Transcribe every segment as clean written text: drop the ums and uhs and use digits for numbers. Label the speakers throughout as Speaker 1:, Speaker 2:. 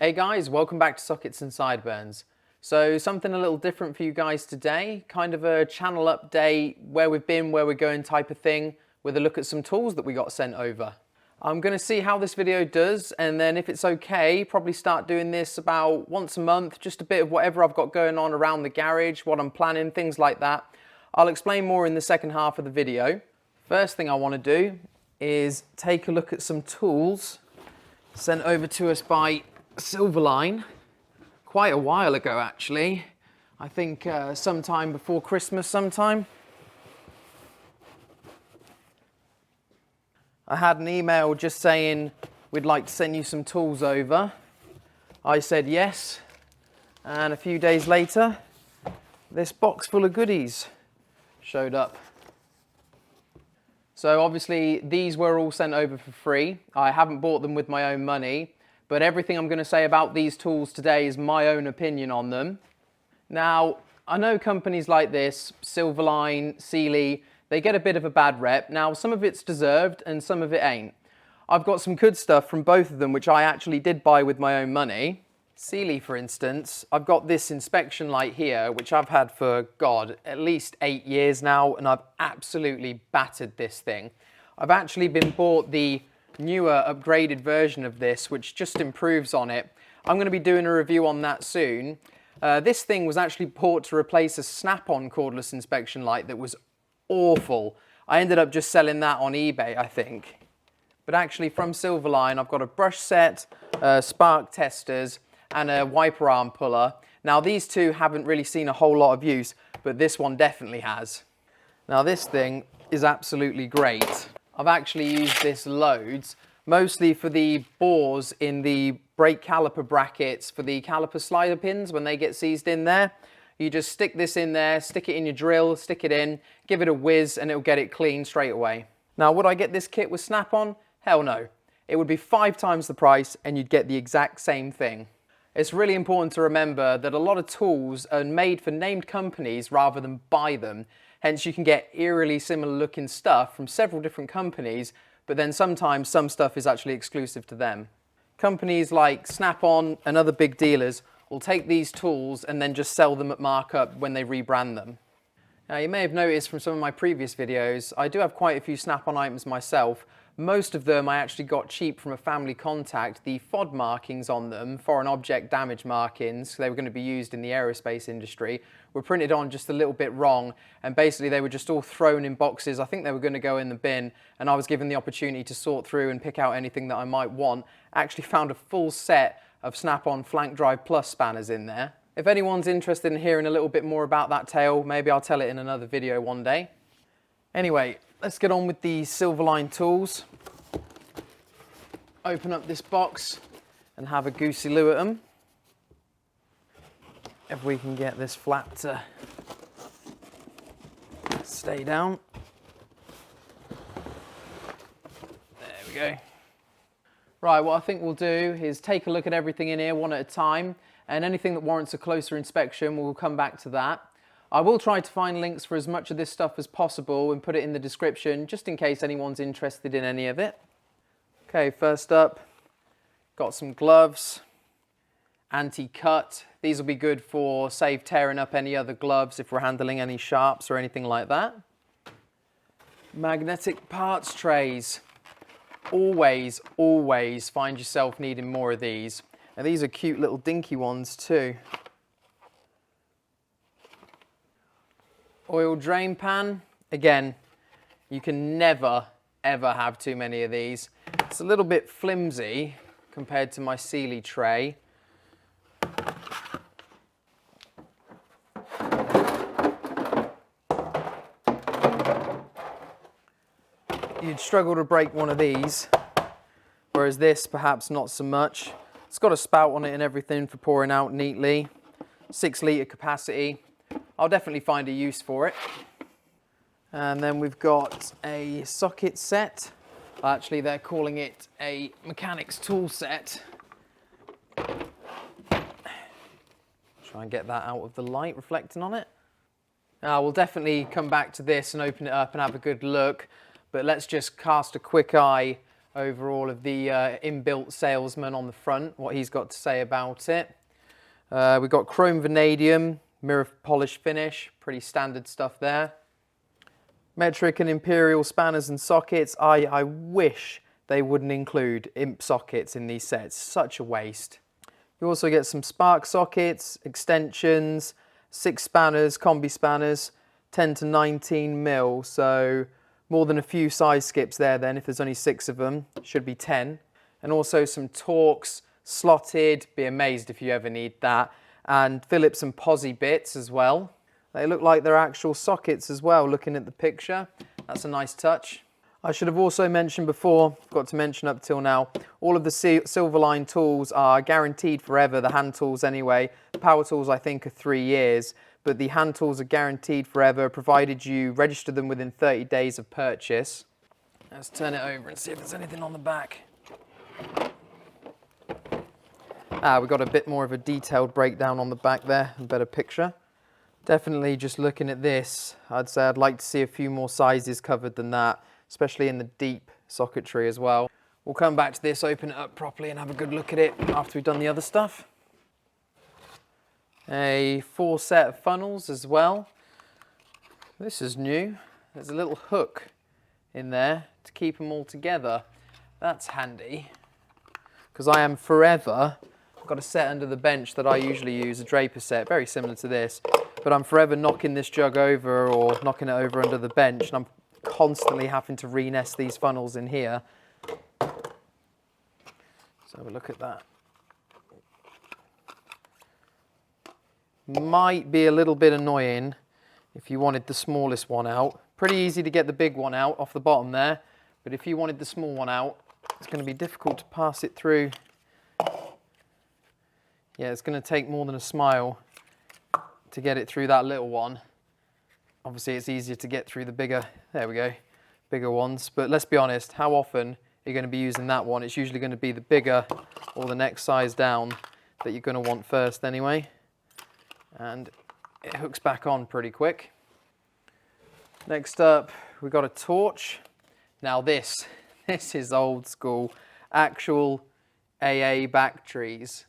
Speaker 1: Hey guys, welcome back to Sockets and Sideburns. So something a little different for you guys today, kind of a channel update, where we've been, where we're going type of thing, with a look at some tools that we got sent over. I'm going to see how this video does, and then if it's okay, probably start doing this about once a month, just a bit of whatever I've got going on around the garage, what I'm planning, things like that. I'll explain more in the second half of the video. First thing I want to do is take a look at some tools sent over to us by Silverline quite a while ago, actually. I think sometime before Christmas sometime. I had an email just saying we'd like to send you some tools over. I said yes, and a few days later this box full of goodies showed up. So obviously these were all sent over for free. I haven't bought them with my own money, but everything I'm going to say about these tools today is my own opinion on them. Now, I know companies like this, Silverline, Sealy, they get a bit of a bad rep. Now, some of it's deserved and some of it ain't. I've got some good stuff from both of them, which I actually did buy with my own money. Sealy, for instance, I've got this inspection light here, which I've had for, God, at least 8 years now, and I've absolutely battered this thing. I've actually been bought the newer upgraded version of this, which just improves on it. I'm going to be doing a review on that soon. This thing was actually bought to replace a snap-on cordless inspection light that was awful. I ended up just selling that on eBay, I think. But actually from Silverline, I've got a brush set, spark testers, and a wiper arm puller. Now these two haven't really seen a whole lot of use, but this one definitely has. Now this thing is absolutely great. I've actually used this loads, mostly for the bores in the brake caliper brackets for the caliper slider pins when they get seized in there. You just stick this in there, stick it in your drill, stick it in, give it a whiz, and it'll get it clean straight away. Now, would I get this kit with snap-on? Hell no. It would be 5 times the price and you'd get the exact same thing. It's really important to remember that a lot of tools are made for named companies rather than buy them. Hence, you can get eerily similar looking stuff from several different companies, but then sometimes some stuff is actually exclusive to them. Companies like Snap-on and other big dealers will take these tools and then just sell them at markup when they rebrand them. Now, you may have noticed from some of my previous videos, I do have quite a few Snap-on items myself. Most of them I actually got cheap from a family contact. The FOD markings on them, foreign object damage markings, they were going to be used in the aerospace industry, were printed on just a little bit wrong, and basically they were just all thrown in boxes. I think they were going to go in the bin, and I was given the opportunity to sort through and pick out anything that I might want. I actually found a full set of Snap-on Flank Drive Plus spanners in there. If anyone's interested in hearing a little bit more about that tale, maybe I'll tell it in another video one day. Anyway, let's get on with the Silverline tools. Open up this box and have a goosey loo at them. If we can get this flap to stay down. There we go. Right, what I think we'll do is take a look at everything in here one at a time, and anything that warrants a closer inspection, we'll come back to that. I will try to find links for as much of this stuff as possible and put it in the description, just in case anyone's interested in any of it. Okay, first up, got some gloves, anti-cut. These will be good for, save tearing up any other gloves if we're handling any sharps or anything like that. Magnetic parts trays. Always, always find yourself needing more of these. And these are cute little dinky ones too. Oil drain pan. Again, you can never, ever have too many of these. It's a little bit flimsy compared to my Sealy tray. You'd struggle to break one of these, whereas this perhaps not so much. It's got a spout on it and everything for pouring out neatly. 6 litre capacity. I'll definitely find a use for it. And then we've got a socket set. Actually, they're calling it a mechanics tool set. Try and get that out of the light reflecting on it. Now, we'll definitely come back to this and open it up and have a good look. But let's just cast a quick eye over all of the inbuilt salesman on the front, what he's got to say about it. We've got chrome vanadium, mirror polish finish, pretty standard stuff there. Metric and imperial spanners and sockets. I wish they wouldn't include imp sockets in these sets, such a waste. You also get some spark sockets, extensions, 6 spanners, combi spanners, 10 to 19 mil, so more than a few size skips there then. If there's only 6 of them, should be 10. And also some Torx, slotted, be amazed if you ever need that, and Phillips and Posi bits as well. They look like they're actual sockets as well, looking at the picture. That's a nice touch. I should have also mentioned before, got to mention up till now, all of the Silverline tools are guaranteed forever, the hand tools anyway. The power tools I think are 3 years, but the hand tools are guaranteed forever, provided you register them within 30 days of purchase. Let's turn it over and see if there's anything on the back. We've got a bit more of a detailed breakdown on the back there, a better picture. Definitely just looking at this, I'd say I'd like to see a few more sizes covered than that, especially in the deep socketry as well. We'll come back to this, open it up properly and have a good look at it after we've done the other stuff. A 4 set of funnels as well. This is new. There's a little hook in there to keep them all together. That's handy, because I am forever, I've got a set under the bench that I usually use, a Draper set, very similar to this, but I'm forever knocking this jug over or knocking it over under the bench, and I'm constantly having to re-nest these funnels in here. Let's have a look at that. Might be a little bit annoying if you wanted the smallest one out. Pretty easy to get the big one out off the bottom there, but if you wanted the small one out, it's going to be difficult to pass it through. Yeah, it's going to take more than a smile to get it through that little one. Obviously it's easier to get through the bigger, there we go, bigger ones. But let's be honest, how often are you going to be using that one? It's usually going to be the bigger or the next size down that you're going to want first anyway. And it hooks back on pretty quick. Next up, we've got a torch. Now this is old school, actual AA batteries.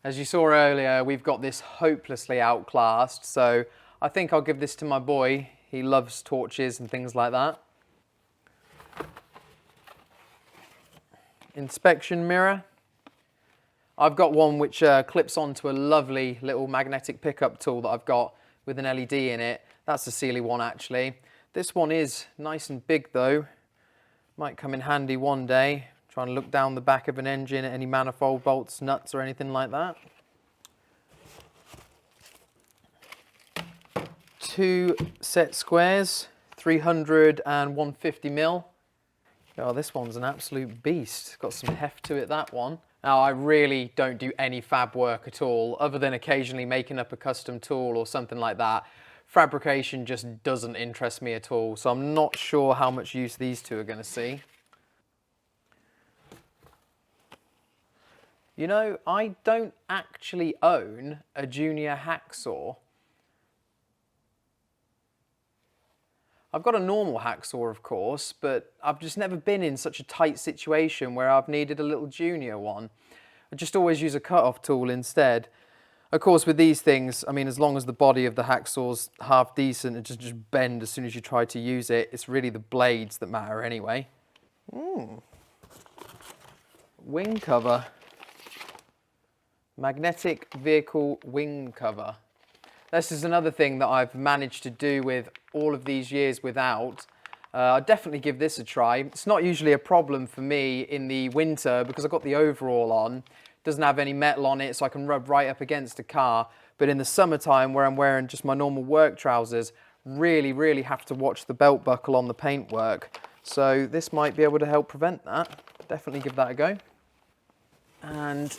Speaker 1: As you saw earlier, we've got this hopelessly outclassed, so I think I'll give this to my boy. He loves torches and things like that. Inspection mirror. I've got one which clips onto a lovely little magnetic pickup tool that I've got with an LED in it. That's a Sealy one actually. This one is nice and big though. Might come in handy one day. Trying to look down the back of an engine at any manifold bolts, nuts or anything like that. 2 set squares, 300 and 150 mil. Oh, this one's an absolute beast. Got some heft to it, that one. Now, I really don't do any fab work at all, other than occasionally making up a custom tool or something like that. Fabrication just doesn't interest me at all, so I'm not sure how much use these two are going to see. You know, I don't actually own a junior hacksaw. I've got a normal hacksaw, of course, but I've just never been in such a tight situation where I've needed a little junior one. I just always use a cut-off tool instead. Of course, with these things, I mean, as long as the body of the hacksaw's half decent, it just bend as soon as you try to use it. It's really the blades that matter anyway. Wing cover. Magnetic vehicle wing cover. This is another thing that I've managed to do with all of these years without. I'd definitely give this a try. It's not usually a problem for me in the winter because I've got the overall on. It doesn't have any metal on it, so I can rub right up against a car. But in the summertime where I'm wearing just my normal work trousers, really have to watch the belt buckle on the paintwork. So this might be able to help prevent that. Definitely give that a go. And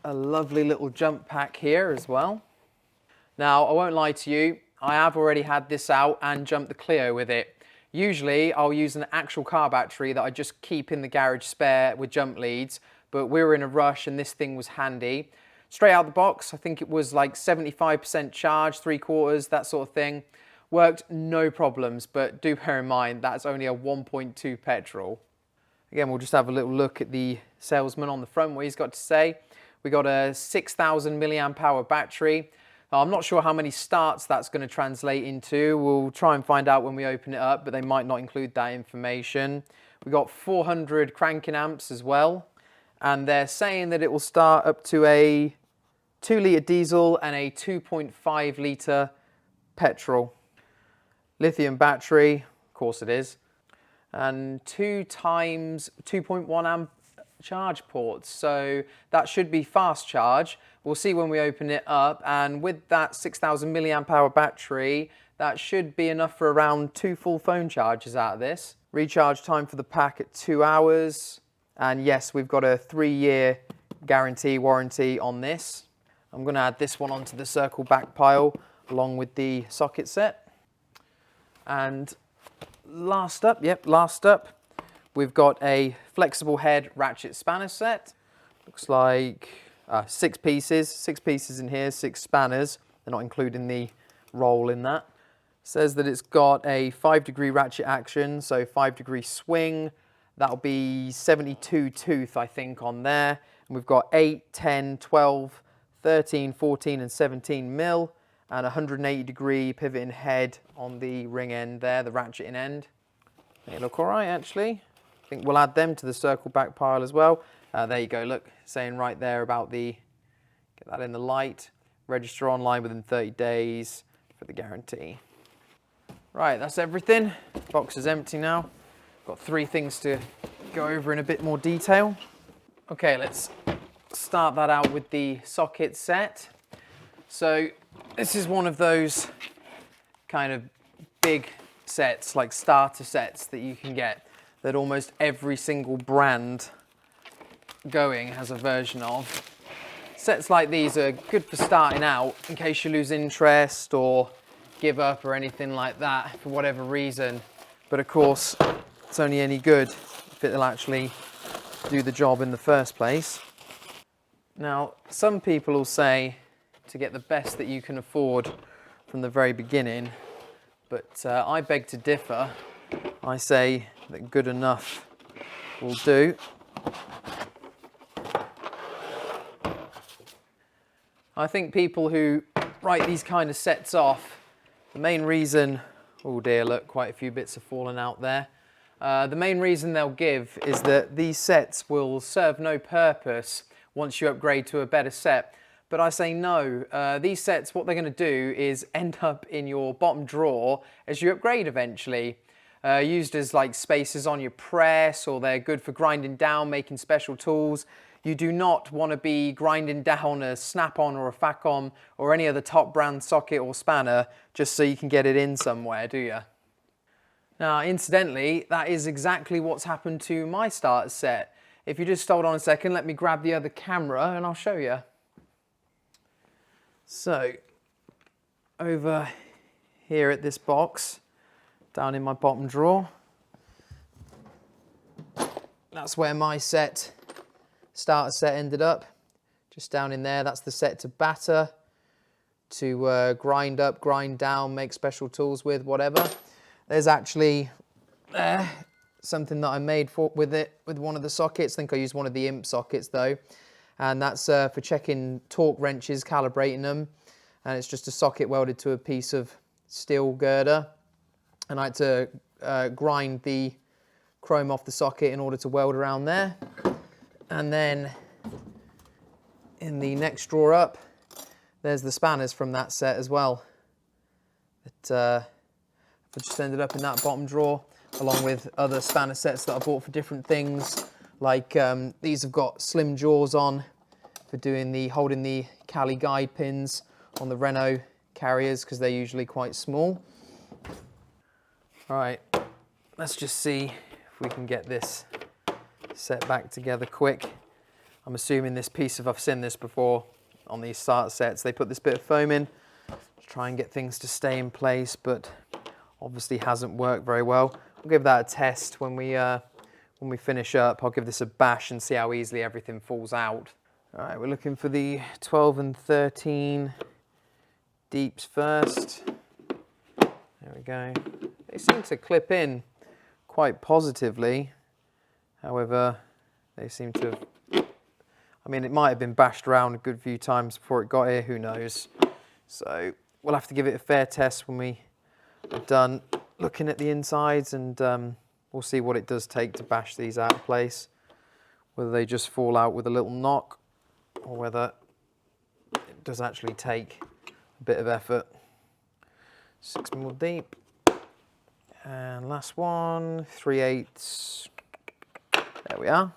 Speaker 1: a lovely little jump pack here as well. Now, I won't lie to you, I have already had this out and jumped the Clio with it. Usually, I'll use an actual car battery that I just keep in the garage spare with jump leads, but we were in a rush and this thing was handy. Straight out the box, I think it was like 75% charge, 3/4, that sort of thing. Worked no problems, but do bear in mind, that's only a 1.2 petrol. Again, we'll just have a little look at the salesman on the front, what he's got to say. We got a 6,000 milliamp hour battery. I'm not sure how many starts that's going to translate into. We'll try and find out when we open it up, but they might not include that information. We got 400 cranking amps as well, and they're saying that it will start up to a 2-litre diesel and a 2.5 litre petrol. Lithium battery, of course it is, and 2 times 2.1 amp charge ports, so that should be fast charge. We'll see when we open it up, and with that 6,000 milliamp hour battery, that should be enough for around 2 full phone charges out of this. Recharge time for the pack at 2 hours, and yes, we've got a 3-year guarantee warranty on this. I'm going to add this one onto the circle back pile along with the socket set. And last up, we've got a flexible head ratchet spanner set. Looks like 6 pieces in here, 6 spanners. They're not including the roll in that. Says that it's got a 5-degree ratchet action, so 5-degree swing. That'll be 72 tooth, I think, on there. And we've got 8, 10, 12, 13, 14 and 17 mil, and 180-degree pivoting head on the ring end there, the ratcheting end. They look all right, actually. I think we'll add them to the circle back pile as well. There you go, look, saying right there about the, get that in the light, register online within 30 days for the guarantee. Right, that's everything. Box is empty now. Got 3 things to go over in a bit more detail. Okay, let's start that out with the socket set. So this is one of those kind of big sets, like starter sets that you can get, that almost every single brand going has a version of. Sets like these are good for starting out in case you lose interest or give up or anything like that for whatever reason. But of course, it's only any good if it'll actually do the job in the first place. Now, some people will say to get the best that you can afford from the very beginning, but I beg to differ. I say that good enough will do. I think people who write these kind of sets off, the main reason, oh dear, look, quite a few bits have fallen out there. The main reason they'll give is that these sets will serve no purpose once you upgrade to a better set. But I say no, these sets, what they're going to do is end up in your bottom drawer as you upgrade eventually. Used as like spacers on your press, or they're good for grinding down, making special tools. You do not want to be grinding down a snap-on or a FACOM or any other top brand socket or spanner just so you can get it in somewhere, do you? Now, incidentally, that is exactly what's happened to my starter set. If you just hold on a second, let me grab the other camera and I'll show you. So, over here at this box, down in my bottom drawer, that's where my starter set ended up. Just down in there, that's the set to batter, to grind up, grind down, make special tools with, whatever. There's actually something that I made with one of the sockets. I think I used one of the imp sockets though. And that's for checking torque wrenches, calibrating them. And it's just a socket welded to a piece of steel girder. And I had to grind the chrome off the socket in order to weld around there. And then in the next drawer up, there's the spanners from that set as well. That just ended up in that bottom drawer, along with other spanner sets that I bought for different things. Like these have got slim jaws on for doing holding the Cali guide pins on the Renault carriers, because they're usually quite small. All right, let's just see if we can get this set back together quick. I'm assuming this piece of, I've seen this before on these starter sets, they put this bit of foam in to try and get things to stay in place, but obviously hasn't worked very well. We'll give that a test when we finish up. I'll give this a bash and see how easily everything falls out. All right, we're looking for the 12 and 13 deeps first. There we go. They seem to clip in quite positively. However, they seem to have, I mean, it might have been bashed around a good few times before it got here, who knows. So we'll have to give it a fair test when we are done looking at the insides, and we'll see what it does take to bash these out of place. Whether they just fall out with a little knock, or whether it does actually take a bit of effort. 6mm deep. And last one, 3/8. There we are.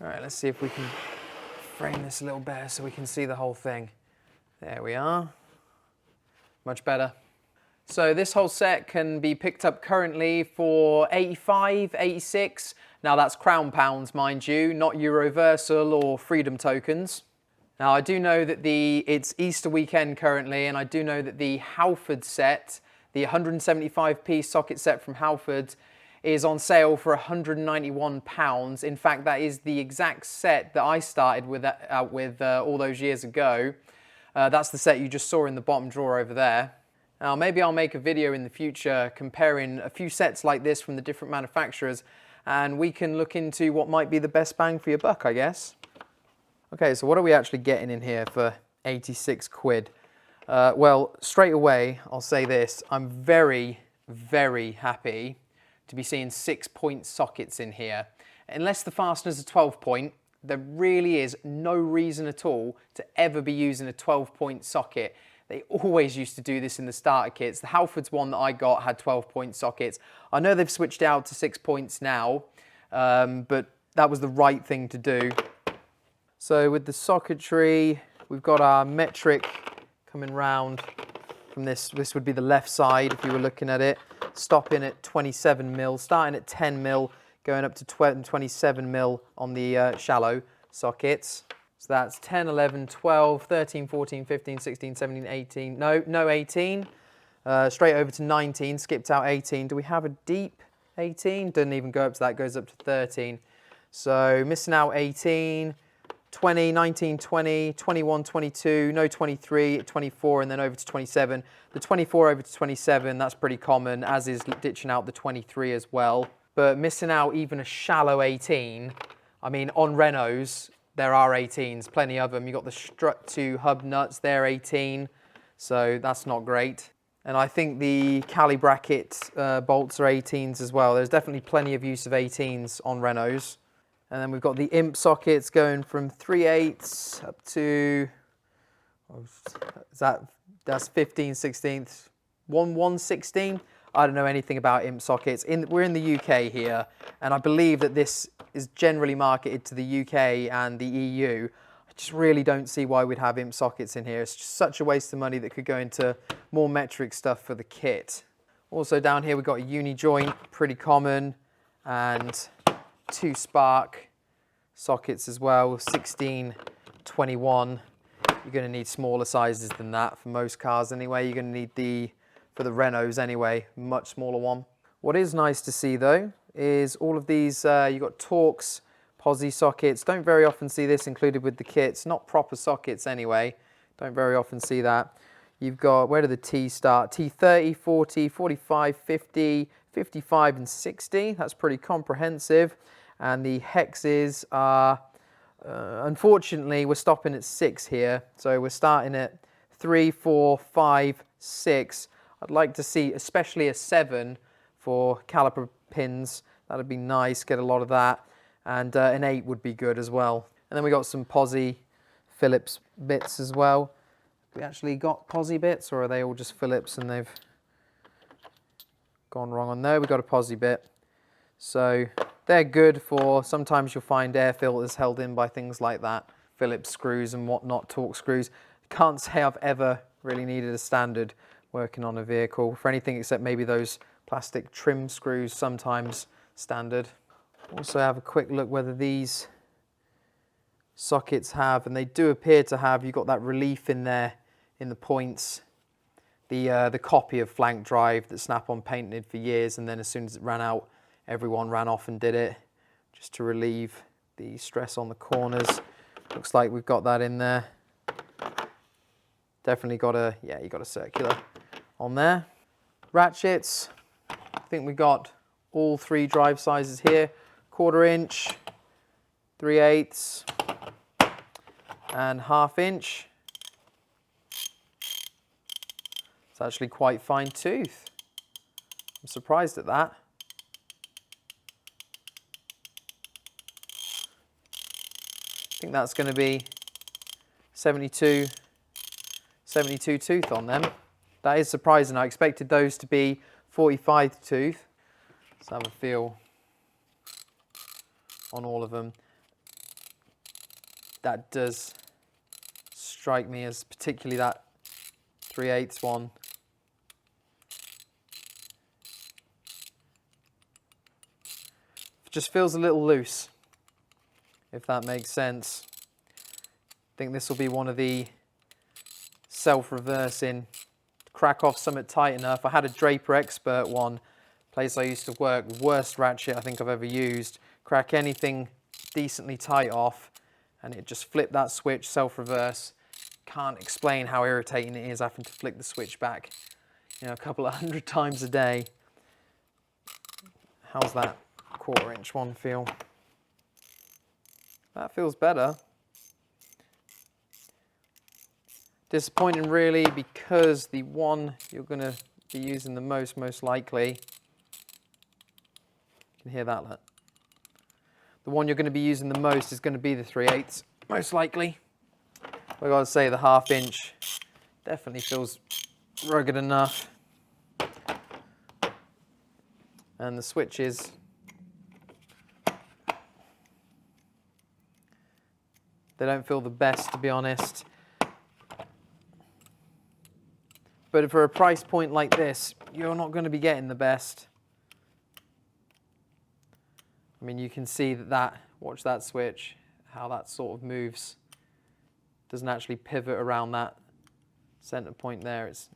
Speaker 1: All right, let's see if we can frame this a little better so we can see the whole thing. There we are. Much better. So this whole set can be picked up currently for 85, 86. Now that's crown pounds, mind you, not Euroversal or Freedom tokens. Now I do know that it's Easter weekend currently, and I do know that the Halford set, the 175-piece socket set from Halford, is on sale for £191. In fact, that is the exact set that I started with all those years ago. That's the set you just saw in the bottom drawer over there. Now, maybe I'll make a video in the future comparing a few sets like this from the different manufacturers, and we can look into what might be the best bang for your buck, I guess. Okay, so what are we actually getting in here for 86 quid? Well, straight away, I'll say this. I'm very, very happy to be seeing 6-point sockets in here. Unless the fastener's a 12-point, there really is no reason at all to ever be using a 12-point socket. They always used to do this in the starter kits. The Halford's one that I got had 12-point sockets. I know they've switched out to 6 points now, but that was the right thing to do. So with the socketry, we've got our metric coming round from this. This would be the left side if you were looking at it. Stopping at 27mm, starting at 10mm, going up to 27mm on the shallow sockets. So that's 10, 11, 12, 13, 14, 15, 16, 17, 18. No 18. Straight over to 19, skipped out 18. Do we have a deep 18? Doesn't even go up to that, goes up to 13. So missing out 18, 20, 19, 20, 21, 22, no 23, 24, and then over to 27. The 24 over to 27, that's pretty common, as is ditching out the 23 as well. But missing out even a shallow 18, I mean, on Renaults, there are 18s, plenty of them. You've got the strut 2 hub nuts, they're 18, so that's not great. And I think the Cali bracket bolts are 18s as well. There's definitely plenty of use of 18s on Renaults. And then we've got the imp sockets going from 3/8 up to, that's 15 16ths, 1/116. I don't know anything about imp sockets. We're in the UK here, and I believe that this is generally marketed to the UK and the EU. I just really don't see why we'd have imp sockets in here. It's just such a waste of money that could go into more metric stuff for the kit. Also down here we've got a uni joint, pretty common, and 2 spark sockets as well, 16, 21. You're going to need smaller sizes than that for most cars anyway. You're going to need for the Renaults anyway, much smaller one. What is nice to see though is all of these, you've got Torx, posi sockets. Don't very often see this included with the kits, not proper sockets anyway. Don't very often see that. You've got, where do the T start? T30, 40, 45, 50, 55 and 60. That's pretty comprehensive. And the hexes are, unfortunately, we're stopping at 6 here. So we're starting at 3, 4, 5, 6. I'd like to see especially a 7 for caliper pins. That'd be nice, get a lot of that. And an 8 would be good as well. And then we got some posi Phillips bits as well. We actually got posi bits, or are they all just Phillips and they've gone wrong on there? We got a posi bit. So they're good for, sometimes you'll find air filters held in by things like that. Phillips screws and whatnot, Torx screws. Can't say I've ever really needed a standard working on a vehicle for anything except maybe those plastic trim screws, sometimes standard. Also have a quick look whether these sockets have, and they do appear to have, you've got that relief in there in the points. The copy of flank drive that Snap-on painted for years, and then as soon as it ran out, everyone ran off and did it just to relieve the stress on the corners. Looks like we've got that in there. Definitely got a, you got a circular on there. Ratchets, I think we got all three drive sizes here, 1/4 inch, 3/8, and 1/2 inch. It's actually quite fine tooth. I'm surprised at that. I think that's going to be 72 tooth on them. That is surprising. I expected those to be 45 tooth. Let's have a feel on all of them. That does strike me as particularly that 3/8 one. It just feels a little loose, if that makes sense. I think this will be one of the self-reversing, crack off something tight enough. I had a Draper Expert one, place I used to work, worst ratchet I think I've ever used. Crack anything decently tight off and it just flipped that switch, self-reverse. Can't explain how irritating it is having to flick the switch back, you know, a couple of 100 times a day. How's that 1/4 inch one feel? That feels better. Disappointing really, because the one you're going to be using the most likely, you can hear that, look. The one you're going to be using the most is going to be the 3/8, most likely. I've got to say the 1/2 inch definitely feels rugged enough. And the switches, they don't feel the best, to be honest. But for a price point like this, you're not going to be getting the best. I mean, you can see that, watch that switch, how that sort of moves. Doesn't actually pivot around that center point there. It's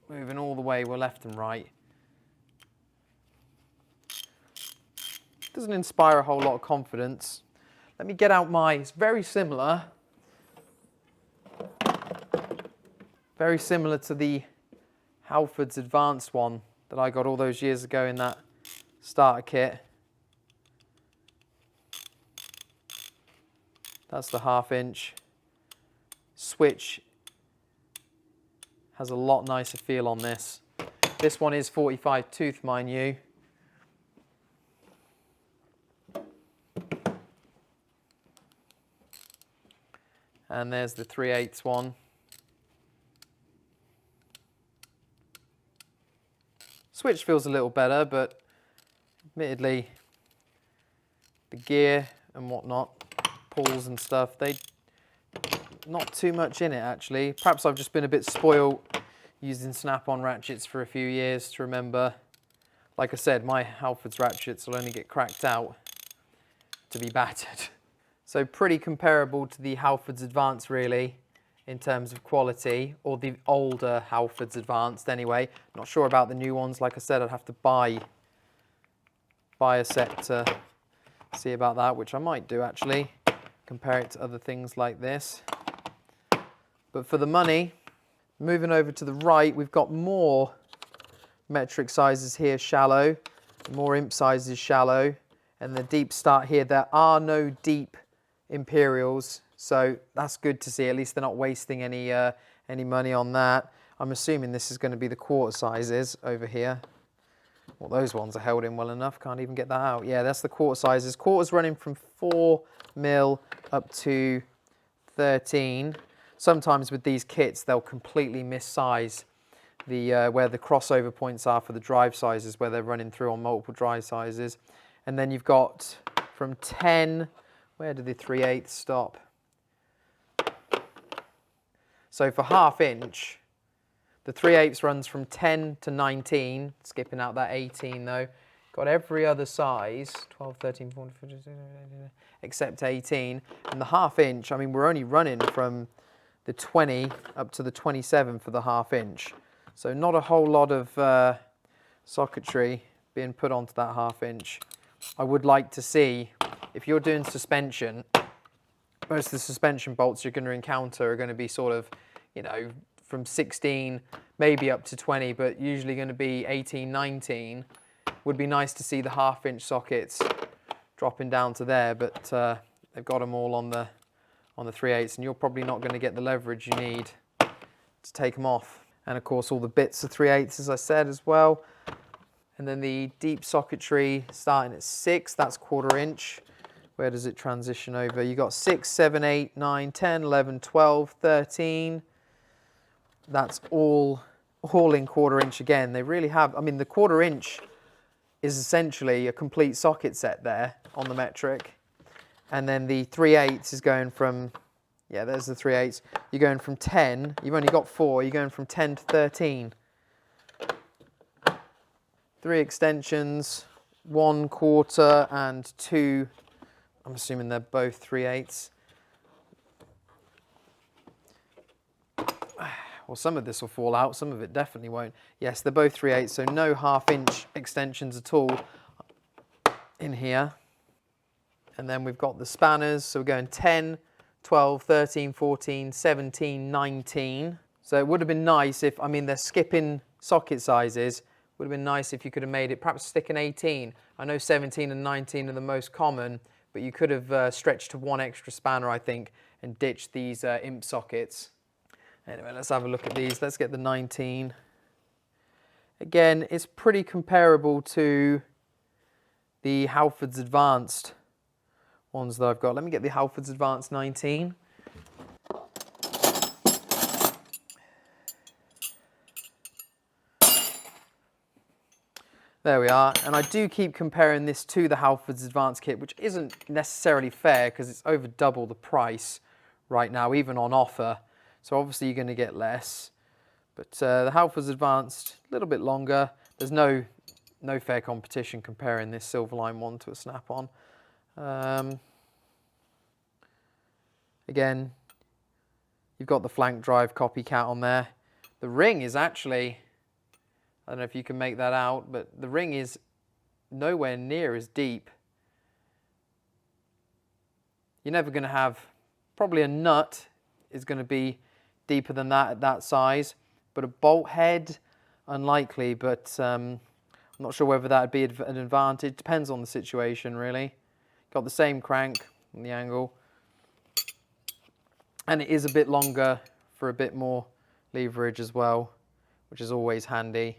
Speaker 1: moving all the way, we're left and right. Doesn't inspire a whole lot of confidence. Let me get out my, it's very similar. Very similar to the Halford's Advanced one that I got all those years ago in that starter kit. That's the 1/2 inch. Switch has a lot nicer feel on this. This one is 45 tooth, mind you. And there's the 3/8 one. Switch feels a little better, but admittedly, the gear and whatnot, pulls and stuff, they not too much in it actually. Perhaps I've just been a bit spoiled using snap-on ratchets for a few years to remember. Like I said, my Halford's ratchets will only get cracked out to be battered. So pretty comparable to the Halford's Advanced really, in terms of quality, or the older Halford's Advanced anyway. Not sure about the new ones. Like I said, I'd have to buy a set to see about that, which I might do actually. Compare it to other things like this. But for the money, moving over to the right, we've got more metric sizes here, shallow, more imp sizes, shallow, and the deep start here. There are no deep Imperials, so that's good to see. At least they're not wasting any money on that. I'm assuming this is going to be the 1/4 sizes over here. Well, those ones are held in well enough. Can't even get that out. Yeah, that's the 1/4 sizes. 1/4's running from 4mm up to 13. Sometimes with these kits, they'll completely missize the where the crossover points are for the drive sizes, where they're running through on multiple drive sizes. And then you've got from 10, where did the 3/8 stop? So for 1/2 inch, the 3/8 runs from 10 to 19, skipping out that 18 though. Got every other size, 12, 13, 14, 15, except 18. And the 1/2 inch, I mean, we're only running from the 20 up to the 27 for the 1/2 inch. So not a whole lot of socketry being put onto that 1/2 inch. I would like to see, if you're doing suspension, most of the suspension bolts you're going to encounter are going to be sort of, you know, from 16 maybe up to 20, but usually going to be 18, 19. Would be nice to see the 1/2 inch sockets dropping down to there, but they've got them all on the 3/8, and you're probably not going to get the leverage you need to take them off. And of course all the bits are 3/8 as I said as well. And then the deep socketry starting at 6, that's 1/4 inch. Where does it transition over? You got 6, 7, 8, 9, 10, 11, 12, 13. That's all in 1/4 inch again. They really have, I mean the 1/4 inch is essentially a complete socket set there on the metric. And then the 3/8 is going from, yeah, there's the 3/8. You're going from 10, you've only got 4, you're going from 10 to 13. 3 extensions, 1/4 and 2, I'm assuming they're both 3/8. Well, some of this will fall out, some of it definitely won't. Yes, they're both 3/8, so no 1/2 inch extensions at all in here. And then we've got the spanners, so we're going 10, 12, 13, 14, 17, 19. So it would have been nice if, I mean, they're skipping socket sizes. Would have been nice if you could have made it, perhaps stick an 18. I know 17 and 19 are the most common, but you could have stretched to 1 extra spanner, I think, and ditched these imp sockets. Anyway, let's have a look at these. Let's get the 19. Again, it's pretty comparable to the Halford's Advanced ones that I've got. Let me get the Halford's Advanced 19. There we are, and I do keep comparing this to the Halford's Advanced kit, which isn't necessarily fair because it's over double the price right now, even on offer. So obviously you're going to get less. But the Halford's Advanced, a little bit longer. There's no fair competition comparing this Silverline one to a Snap-on. Again, you've got the flank drive copycat on there. The ring is actually, I don't know if you can make that out, but the ring is nowhere near as deep. You're never going to have, probably a nut is going to be deeper than that at that size, but a bolt head, unlikely, but I'm not sure whether that would be an advantage. Depends on the situation, really. Got the same crank on the angle, and it is a bit longer for a bit more leverage as well, which is always handy.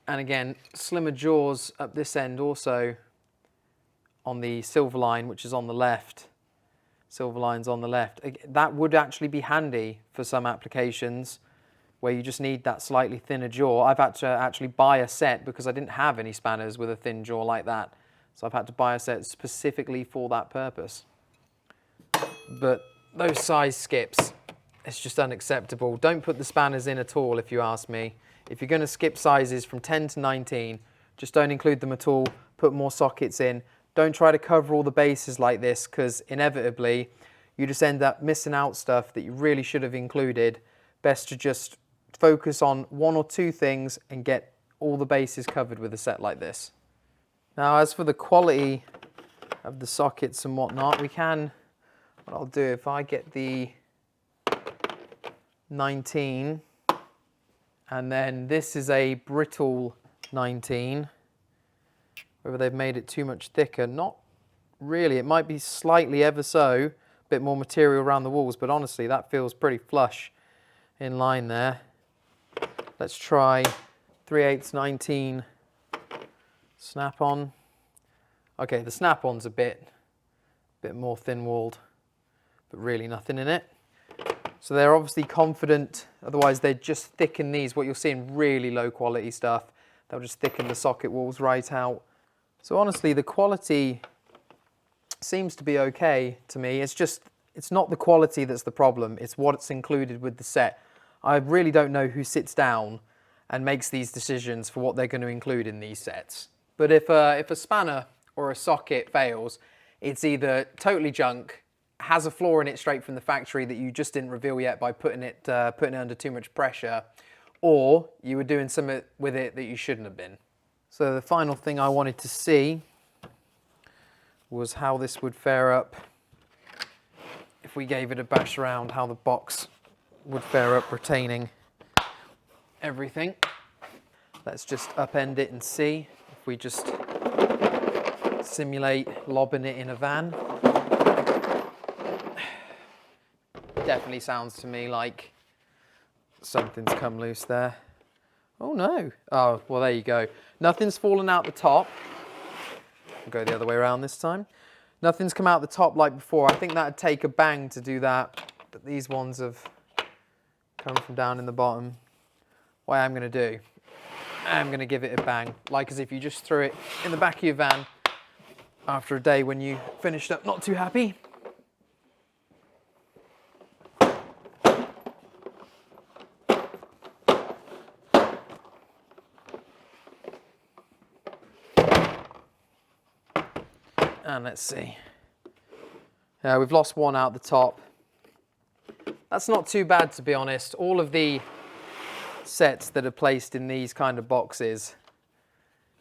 Speaker 1: And again, slimmer jaws up this end also on the Silverline, which is on the left. Silverline's on the left. That would actually be handy for some applications where you just need that slightly thinner jaw. I've had to actually buy a set because I didn't have any spanners with a thin jaw like that. So I've had to buy a set specifically for that purpose. But those size skips, it's just unacceptable. Don't put the spanners in at all if you ask me. If you're going to skip sizes from 10 to 19, just don't include them at all. Put more sockets in. Don't try to cover all the bases like this because inevitably you just end up missing out stuff that you really should have included. Best to just focus on 1 or 2 things and get all the bases covered with a set like this. Now as for the quality of the sockets and whatnot, what I'll do if I get the 19 and then this is a brittle 19. Whether they've made it too much thicker, not really. It might be slightly ever so, a bit more material around the walls, but honestly that feels pretty flush in line there. Let's try 3/8 19 Snap-on. Okay, the Snap-on's a bit more thin-walled, but really nothing in it. So they're obviously confident, otherwise they'd just thicken these. What you'll see in really low quality stuff, they'll just thicken the socket walls right out. So honestly, the quality seems to be okay to me. It's not the quality that's the problem, it's what's included with the set. I really don't know who sits down and makes these decisions for what they're going to include in these sets. But if a spanner or a socket fails, it's either totally junk, has a flaw in it straight from the factory that you just didn't reveal yet by putting it under too much pressure, or you were doing something with it that you shouldn't have been. So the final thing I wanted to see was how this would fare up if we gave it a bash around, how the box would fare up retaining everything. Let's just upend it and see if we just simulate lobbing it in a van. Definitely sounds to me like something's come loose there. Oh no. Oh, well, there you go. Nothing's fallen out the top. I'll go the other way around this time. Nothing's come out the top like before. I think that'd take a bang to do that, but these ones have come from down in the bottom. What I'm going to do, I'm going to give it a bang, like as if you just threw it in the back of your van after a day when you finished up not too happy. And let's see. We've lost one out the top. That's not too bad, to be honest. All of the sets that are placed in these kind of boxes,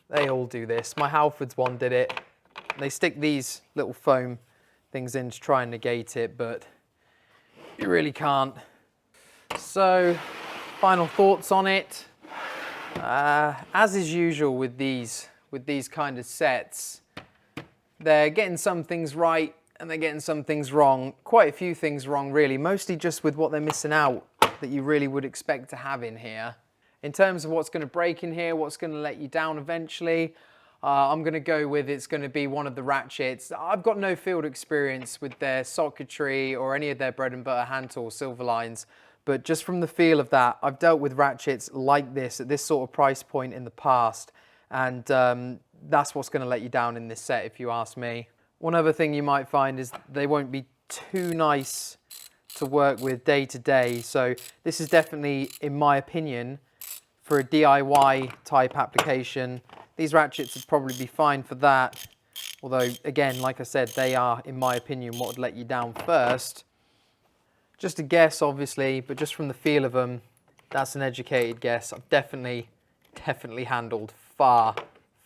Speaker 1: they all do this. My Halfords one did it. They stick these little foam things in to try and negate it, but you really can't. So, final thoughts on it. As is usual with these kind of sets, they're getting some things right and they're getting some things wrong. Quite a few things wrong, really, mostly just with what they're missing out that you really would expect to have in here. In terms of what's going to break in here, what's going to let you down eventually, I'm going to go with it's going to be one of the ratchets. I've got no field experience with their socketry or any of their bread and butter hand tools, Silverlines, but just from the feel of that, I've dealt with ratchets like this at this sort of price point in the past, and that's what's going to let you down in this set, if you ask me. One other thing you might find is they won't be too nice to work with day to day. So this is definitely, in my opinion, for a DIY type application, these ratchets would probably be fine for that. Although, again, like I said, they are, in my opinion, what would let you down first. Just a guess, obviously, but just from the feel of them, that's an educated guess. I've definitely handled far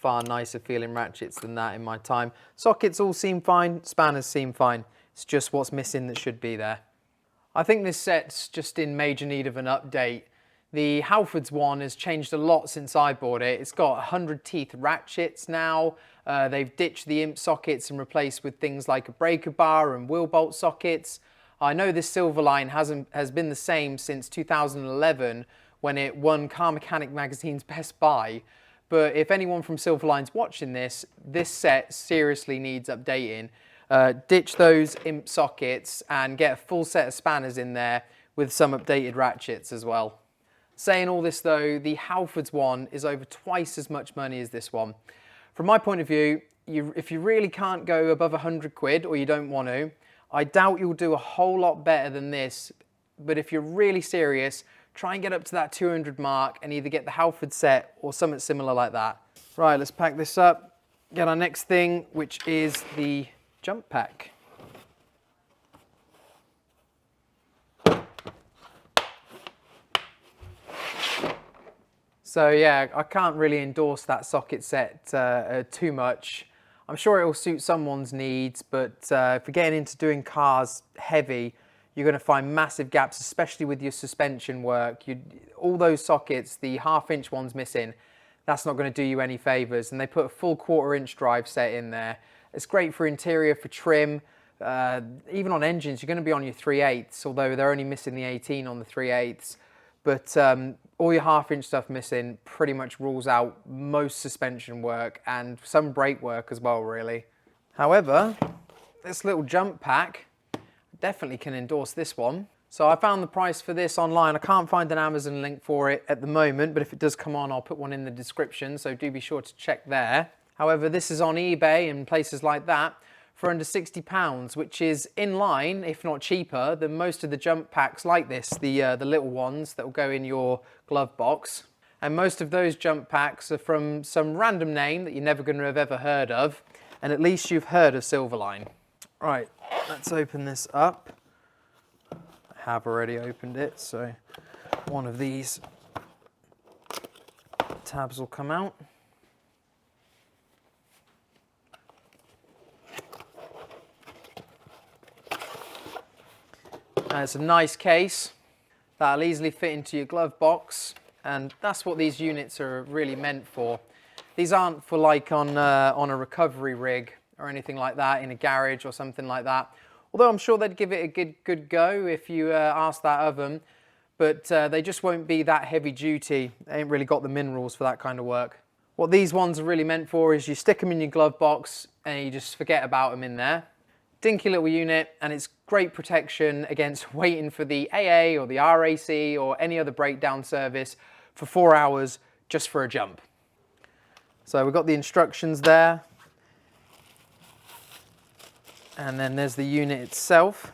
Speaker 1: nicer feeling ratchets than that in my time. Sockets all seem fine, spanners seem fine. It's just what's missing that should be there. I think this set's just in major need of an update. The Halfords one has changed a lot since I bought it. It's got 100 teeth ratchets now. They've ditched the imp sockets and replaced with things like a breaker bar and wheel bolt sockets. I know this Silverline has been the same since 2011 when it won Car Mechanic magazine's Best Buy. But if anyone from Silverline's watching this, this set seriously needs updating. Ditch those imp sockets and get a full set of spanners in there with some updated ratchets as well. Saying all this though, the Halfords one is over twice as much money as this one. From my point of view, if you really can't go above 100 quid or you don't want to, I doubt you'll do a whole lot better than this. But if you're really serious, try and get up to that 200 mark and either get the Halford set or something similar like that. Right, let's pack this up, get our next thing, which is the jump pack. So yeah, I can't really endorse that socket set too much. I'm sure it will suit someone's needs, but if you're getting into doing cars heavy, you're going to find massive gaps, especially with your suspension work. All those sockets, the 1/2 inch ones missing, that's not going to do you any favours. And they put a full 1/4 inch drive set in there. It's great for interior, for trim. Even on engines, you're going to be on your 3/8, although they're only missing the 18 on the 3/8. But all your 1/2 inch stuff missing pretty much rules out most suspension work and some brake work as well, really. However, this little jump pack, definitely can endorse this one. So I found the price for this online. I can't find an Amazon link for it at the moment, but if it does come on, I'll put one in the description, so do be sure to check there. However, this is on eBay and places like that for under £60, which is in line, if not cheaper, than most of the jump packs like this, the little ones that will go in your glove box. And most of those jump packs are from some random name that you're never going to have ever heard of, and at least you've heard of Silverline. Right, let's open this up. I have already opened it, so one of these tabs will come out. And it's a nice case that'll easily fit into your glove box. And that's what these units are really meant for. These aren't for like on a recovery rig or anything like that in a garage or something like that. Although I'm sure they'd give it a good go if you asked that of them. But they just won't be that heavy duty. They ain't really got the minerals for that kind of work. What these ones are really meant for is you stick them in your glove box and you just forget about them in there. Dinky little unit, and it's great protection against waiting for the AA or the RAC or any other breakdown service for 4 hours just for a jump. So we've got the instructions there. And then there's the unit itself.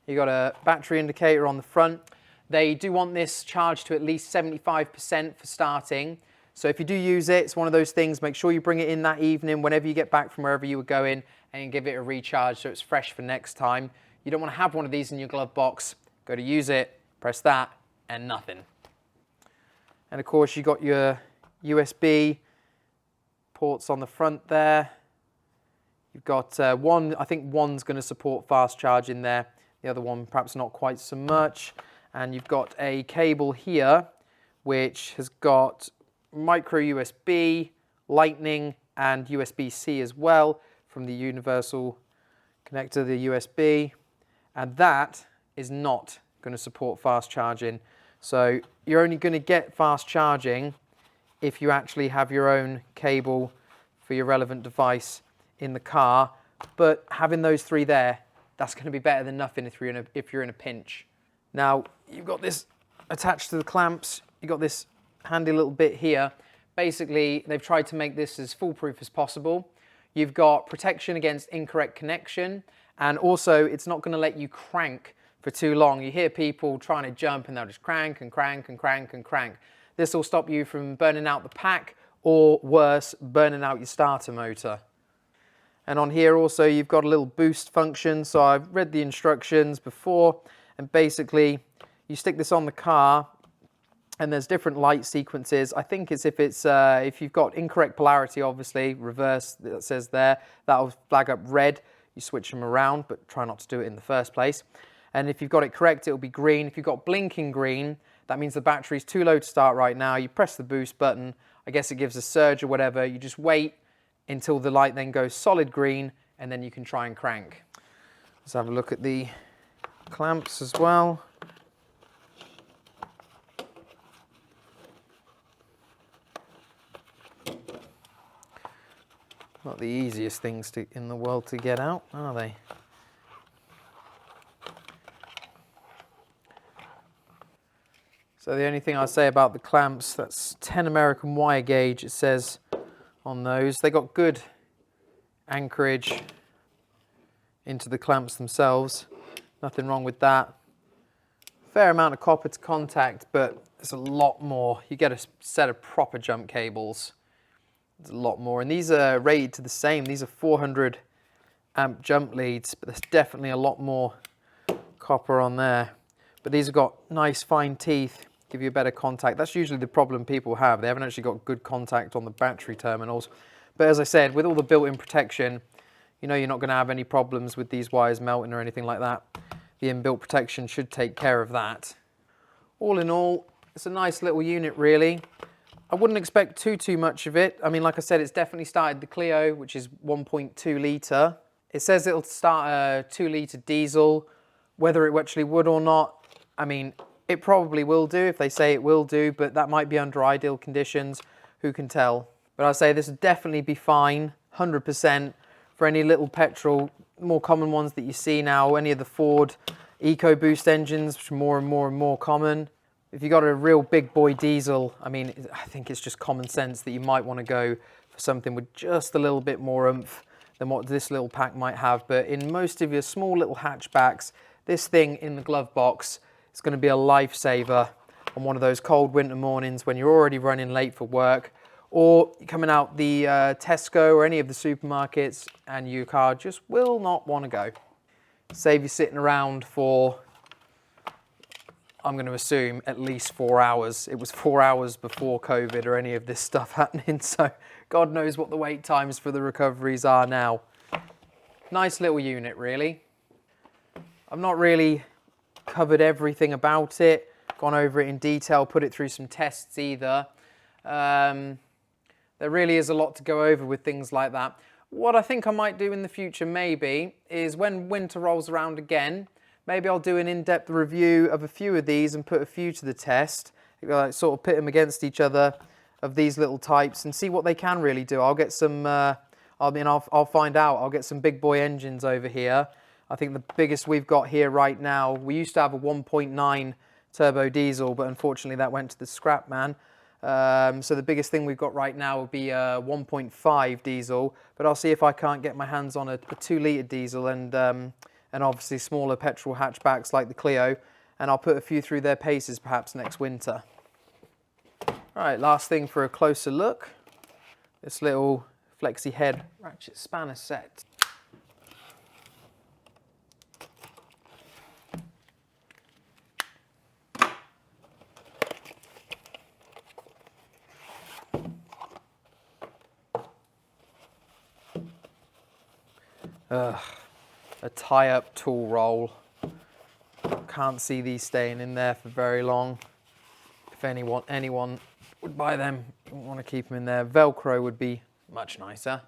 Speaker 1: You've got a battery indicator on the front. They do want this charged to at least 75% for starting. So if you do use it, it's one of those things, make sure you bring it in that evening whenever you get back from wherever you were going and give it a recharge so it's fresh for next time. You don't want to have one of these in your glove box. Go to use it, press that, and nothing. And of course you've got your USB ports on the front there. You've got one, I think one's going to support fast charging there. The other one perhaps not quite so much. And you've got a cable here which has got micro USB, Lightning, and USB-C as well from the universal connector, the USB. And that is not going to support fast charging. So you're only going to get fast charging if you actually have your own cable for your relevant device in the car. But having those three there, that's going to be better than nothing if you're in a pinch. Now, you've got this attached to the clamps. You've got this handy little bit here. Basically, they've tried to make this as foolproof as possible. You've got protection against incorrect connection, and also it's not going to let you crank for too long. You hear people trying to jump and they'll just crank and crank and crank and crank. This will stop you from burning out the pack, or worse, burning out your starter motor. And on here also you've got a little boost function. So I've read the instructions before, and basically you stick this on the car and there's different light sequences. I think it's if you've got incorrect polarity, obviously, reverse, that says there, that'll flag up red. You switch them around, but try not to do it in the first place. And if you've got it correct, it'll be green. If you've got blinking green, that means the battery's too low to start right now. You press the boost button, I guess it gives a surge or whatever. You just wait until the light then goes solid green, and then you can try and crank. Let's have a look at the clamps as well. Not the easiest things in the world to get out, are they? So the only thing I'll say about the clamps, that's 10 American wire gauge, it says on those. They got good anchorage into the clamps themselves. Nothing wrong with that. Fair amount of copper to contact, but there's a lot more. You get a set of proper jump cables. There's a lot more, and these are rated to the same. These are 400 amp jump leads, but there's definitely a lot more copper on there. But these have got nice fine teeth, give you a better contact. That's usually the problem people have. They haven't actually got good contact on the battery terminals. But as I said, with all the built-in protection, you know you're not going to have any problems with these wires melting or anything like that. The inbuilt protection should take care of that. All in all, it's a nice little unit, really. I wouldn't expect too much of it. I mean, like I said, it's definitely started the Clio, which is 1.2 litre. It says it'll start a 2 litre diesel. Whether it actually would or not, I mean, it probably will do if they say it will do, but that might be under ideal conditions. Who can tell? But I'd say this would definitely be fine, 100%, for any little petrol, more common ones that you see now, any of the Ford EcoBoost engines, which are more and more common. If you've got a real big boy diesel, I mean, I think it's just common sense that you might want to go for something with just a little bit more oomph than what this little pack might have. But in most of your small little hatchbacks, this thing in the glove box is going to be a lifesaver on one of those cold winter mornings when you're already running late for work, or you're coming out the Tesco or any of the supermarkets and your car just will not want to go. Save you sitting around for, I'm going to assume, at least 4 hours. It was 4 hours before COVID or any of this stuff happening, so God knows what the wait times for the recoveries are now. Nice little unit, really. I've not really covered everything about it. gone over it in detail, put it through some tests either. There really is a lot to go over with things like that. What I think I might do in the future maybe is when winter rolls around again, maybe I'll do an in-depth review of a few of these and put a few to the test. Sort of pit them against each other of these little types and see what they can really do. I'll get some, I'll find out. I'll get some big boy engines over here. I think the biggest we've got here right now, we used to have a 1.9 turbo diesel, but unfortunately that went to the scrap, man. So the biggest thing we've got right now would be a 1.5 diesel, but I'll see if I can't get my hands on a 2-litre diesel and obviously smaller petrol hatchbacks like the Clio, and I'll put a few through their paces perhaps next winter. Right, last thing for a closer look, this little flexi head ratchet spanner set. A tie-up tool roll. Can't see these staying in there for very long. If anyone would buy them, you want to keep them in there. Velcro would be much nicer.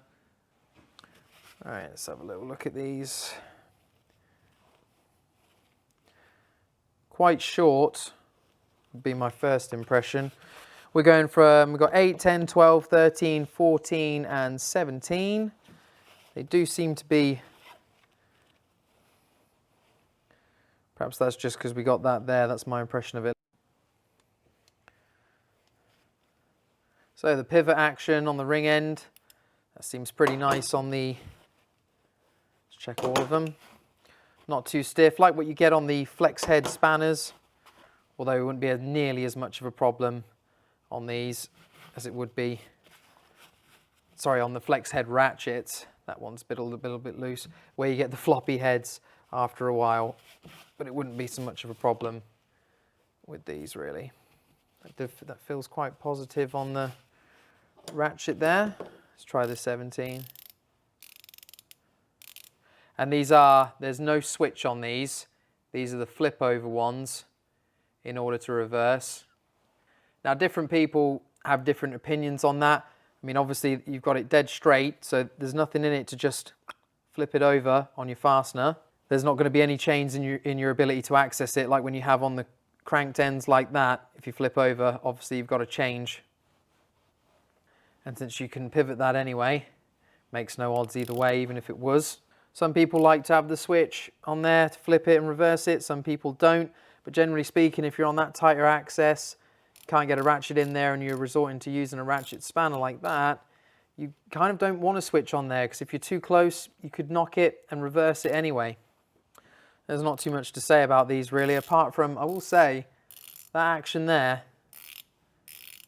Speaker 1: All right, let's have a little look at these. Quite short would be my first impression. We're going from, we've got 8, 10, 12, 13, 14 and 17. They do seem to be, perhaps that's just because we got that there, that's my impression of it. So the pivot action on the ring end, that seems pretty nice on the, let's check all of them. Not too stiff, like what you get on the flex head spanners, although it wouldn't be nearly as much of a problem on these as it would be, sorry, on the flex head ratchets. That one's a little bit loose, where you get the floppy heads after a while, but it wouldn't be so much of a problem with these really. That feels quite positive on the ratchet there. Let's try the 17. And there's no switch on these. These are the flip over ones in order to reverse. Now different people have different opinions on that. I mean, obviously you've got it dead straight, so there's nothing in it to just flip it over on your fastener. There's not going to be any change in your ability to access it, like when you have on the cranked ends like that. If you flip over, obviously you've got to change. And since you can pivot that anyway, makes no odds either way, even if it was. Some people like to have the switch on there to flip it and reverse it. Some people don't. But generally speaking, if you're on that tighter access, can't get a ratchet in there and you're resorting to using a ratchet spanner like that, you kind of don't want to switch on there, because if you're too close, you could knock it and reverse it anyway. There's not too much to say about these really, apart from, I will say, that action there,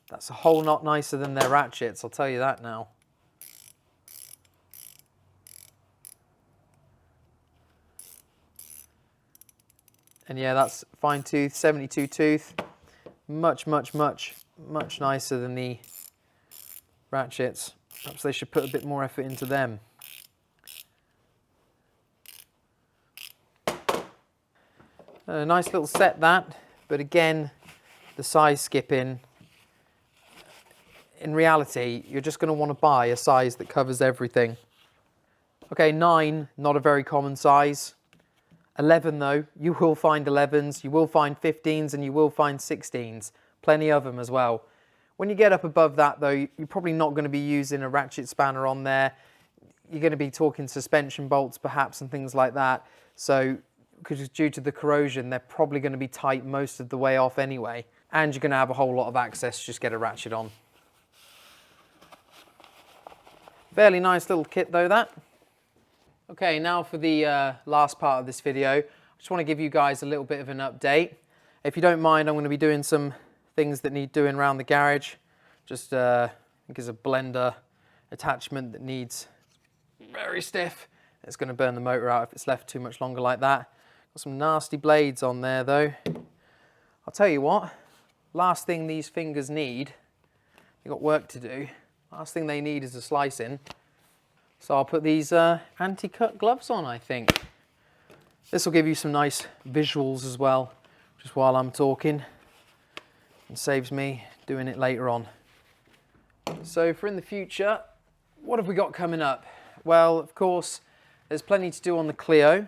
Speaker 1: that's a whole lot nicer than their ratchets, I'll tell you that now. And yeah, that's fine tooth, 72 tooth. Much nicer than the ratchets. Perhaps they should put a bit more effort into them. A nice little set that, but again, the size skipping. In reality, you're just going to want to buy a size that covers everything. Okay, 9, not a very common size. 11 though, you will find 11s, you will find 15s, and you will find 16s. Plenty of them as well. When you get up above that though, you're probably not going to be using a ratchet spanner on there. You're going to be talking suspension bolts perhaps and things like that. So, because due to the corrosion, they're probably going to be tight most of the way off anyway. And you're going to have a whole lot of access to just get a ratchet on. Fairly nice little kit though, that. Okay, now for the last part of this video. I just want to give you guys a little bit of an update. If you don't mind, I'm going to be doing some things that need doing around the garage. Just, I think there's a blender attachment that needs very stiff. It's going to burn the motor out if it's left too much longer like that. Got some nasty blades on there though. I'll tell you what, last thing these fingers need, they've got work to do. Last thing they need is a slicing. So I'll put these anti-cut gloves on, I think. This will give you some nice visuals as well, just while I'm talking. and saves me doing it later on. So for in the future, what have we got coming up? Well, of course, there's plenty to do on the Clio.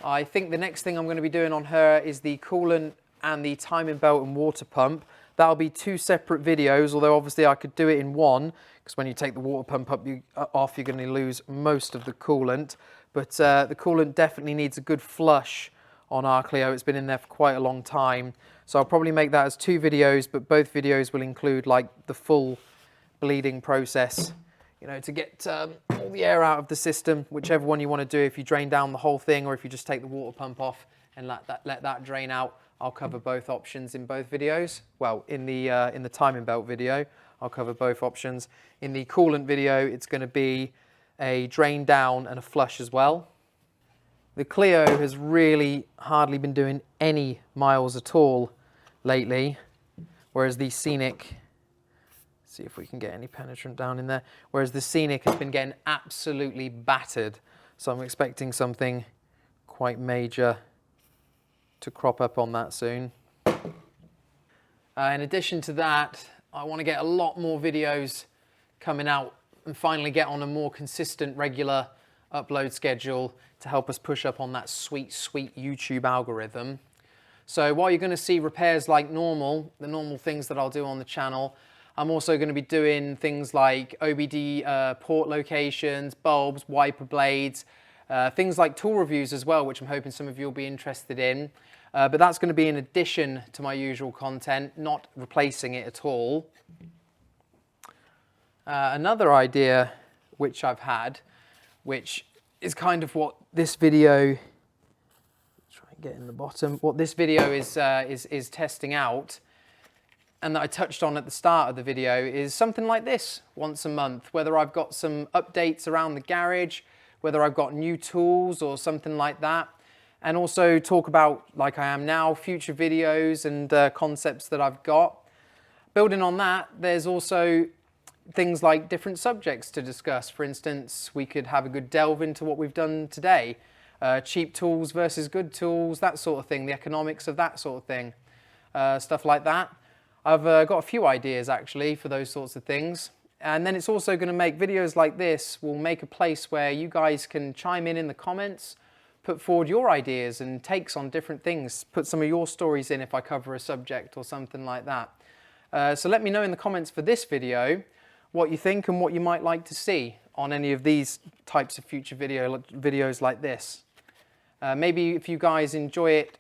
Speaker 1: I think the next thing I'm going to be doing on her is the coolant and the timing belt and water pump. That'll be 2 separate videos, although obviously I could do it in one, because when you take the water pump off, you're going to lose most of the coolant. But the coolant definitely needs a good flush on our Clio. It's been in there for quite a long time. So I'll probably make that as 2 videos, but both videos will include like the full bleeding process, you know, to get all the air out of the system, whichever one you want to do, if you drain down the whole thing or if you just take the water pump off and let that drain out. I'll cover both options in both videos. Well, in the timing belt video, I'll cover both options. In the coolant video, it's going to be a drain down and a flush as well. The Clio has really hardly been doing any miles at all lately, whereas the Scenic, see if we can get any penetrant down in there, whereas the Scenic has been getting absolutely battered. So I'm expecting something quite major to crop up on that soon. In addition to that, I want to get a lot more videos coming out and finally get on a more consistent, regular upload schedule to help us push up on that sweet, sweet YouTube algorithm. So while you're going to see repairs like normal, the normal things that I'll do on the channel, I'm also going to be doing things like OBD port locations, bulbs, wiper blades, things like tool reviews as well, which I'm hoping some of you will be interested in. But that's going to be in addition to my usual content, not replacing it at all. Another idea which I've had, which is kind of what this video, try and get in the bottom, what this video is testing out, and that I touched on at the start of the video, is something like this once a month, whether I've got some updates around the garage, whether I've got new tools or something like that, and also talk about, like I am now, future videos and concepts that I've got. Building on that, there's also things like different subjects to discuss. For instance, we could have a good delve into what we've done today, cheap tools versus good tools, that sort of thing, the economics of that sort of thing, stuff like that. I've got a few ideas actually for those sorts of things. And then it's also going to make videos like this, will make a place where you guys can chime in the comments, put forward your ideas and takes on different things, put some of your stories in if I cover a subject or something like that. So let me know in the comments for this video what you think and what you might like to see on any of these types of future videos like this. Maybe if you guys enjoy it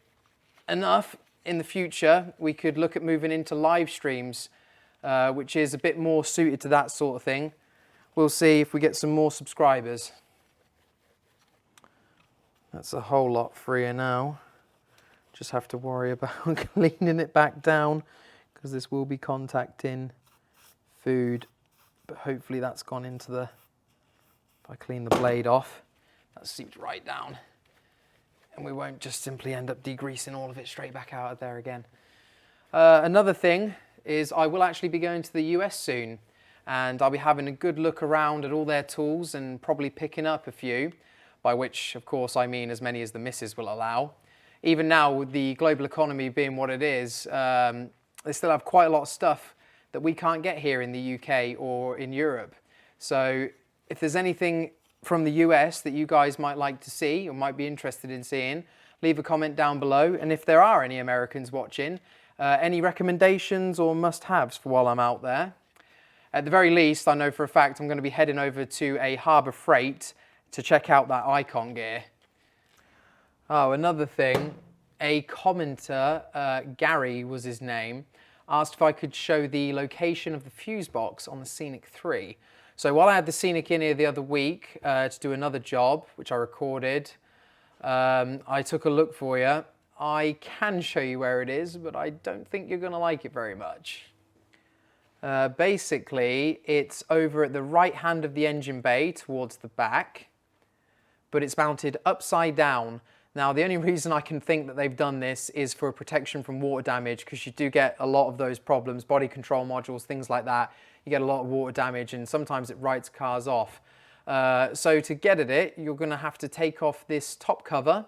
Speaker 1: enough in the future, we could look at moving into live streams, which is a bit more suited to that sort of thing. We'll see if we get some more subscribers. That's a whole lot freer now. Just have to worry about cleaning it back down because this will be contacting food. But hopefully that's gone into the, if I clean the blade off, that seeps right down. And we won't just simply end up degreasing all of it straight back out of there again. Another thing is I will actually be going to the US soon. And I'll be having a good look around at all their tools and probably picking up a few. By which, of course, I mean as many as the missus will allow. Even now, with the global economy being what it is, they still have quite a lot of stuff that we can't get here in the UK or in Europe. So if there's anything from the US that you guys might like to see or might be interested in seeing, leave a comment down below. And if there are any Americans watching, any recommendations or must-haves for while I'm out there. At the very least, I know for a fact I'm going to be heading over to a Harbour Freight to check out that Icon gear. Oh, another thing, a commenter, Gary was his name, asked if I could show the location of the fuse box on the Scenic 3. So while I had the Scenic in here the other week to do another job, which I recorded, I took a look for you. I can show you where it is, but I don't think you're going to like it very much. Basically, it's over at the right hand of the engine bay towards the back, but it's mounted upside down. Now, the only reason I can think that they've done this is for protection from water damage, because you do get a lot of those problems, body control modules, things like that. You get a lot of water damage and sometimes it writes cars off. So to get at it, you're going to have to take off this top cover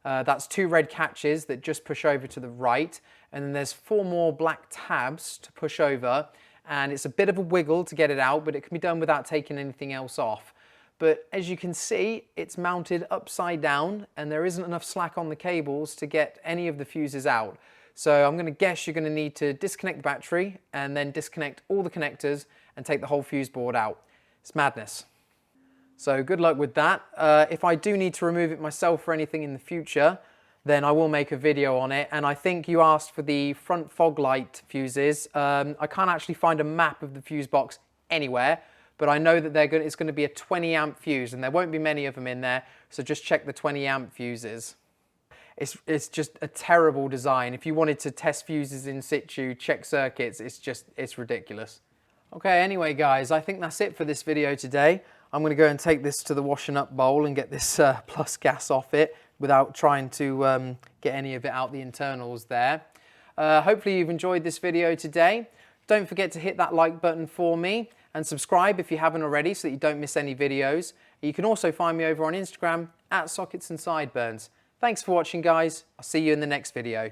Speaker 1: That's 2 red catches that just push over to the right, and then there's 4 more black tabs to push over, and it's a bit of a wiggle to get it out, but it can be done without taking anything else off. But as you can see, it's mounted upside down, and there isn't enough slack on the cables to get any of the fuses out. So I'm going to guess you're going to need to disconnect the battery and then disconnect all the connectors and take the whole fuse board out. It's madness. So good luck with that. If I do need to remove it myself for anything in the future, then I will make a video on it. And I think you asked for the front fog light fuses. I can't actually find a map of the fuse box anywhere, but I know that it's going to be a 20 amp fuse, and there won't be many of them in there. So just check the 20 amp fuses. It's just a terrible design. If you wanted to test fuses in situ, check circuits, it's ridiculous. Okay, anyway guys, I think that's it for this video today. I'm going to go and take this to the washing up bowl and get this plus gas off it without trying to get any of it out the internals there. Hopefully you've enjoyed this video today. Don't forget to hit that like button for me and subscribe if you haven't already so that you don't miss any videos. You can also find me over on Instagram @SocketsAndSideburns. Thanks for watching guys. I'll see you in the next video.